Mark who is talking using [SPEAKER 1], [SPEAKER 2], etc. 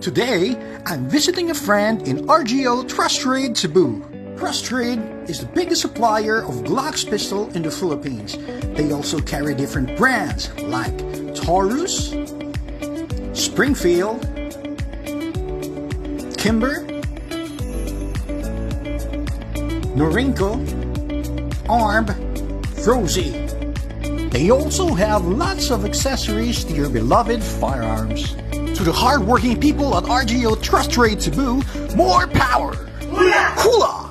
[SPEAKER 1] Today, I'm visiting a friend in RGO Trust Trade Cebu. Trust Trade is the biggest supplier of Glock's pistol in the Philippines. They also carry different brands like Taurus, Springfield, Kimber, Norinco, Arm, Rosie. They also have lots of accessories to your beloved firearms. To the hardworking people at RGO Trust Trade Cebu, more power! Hula!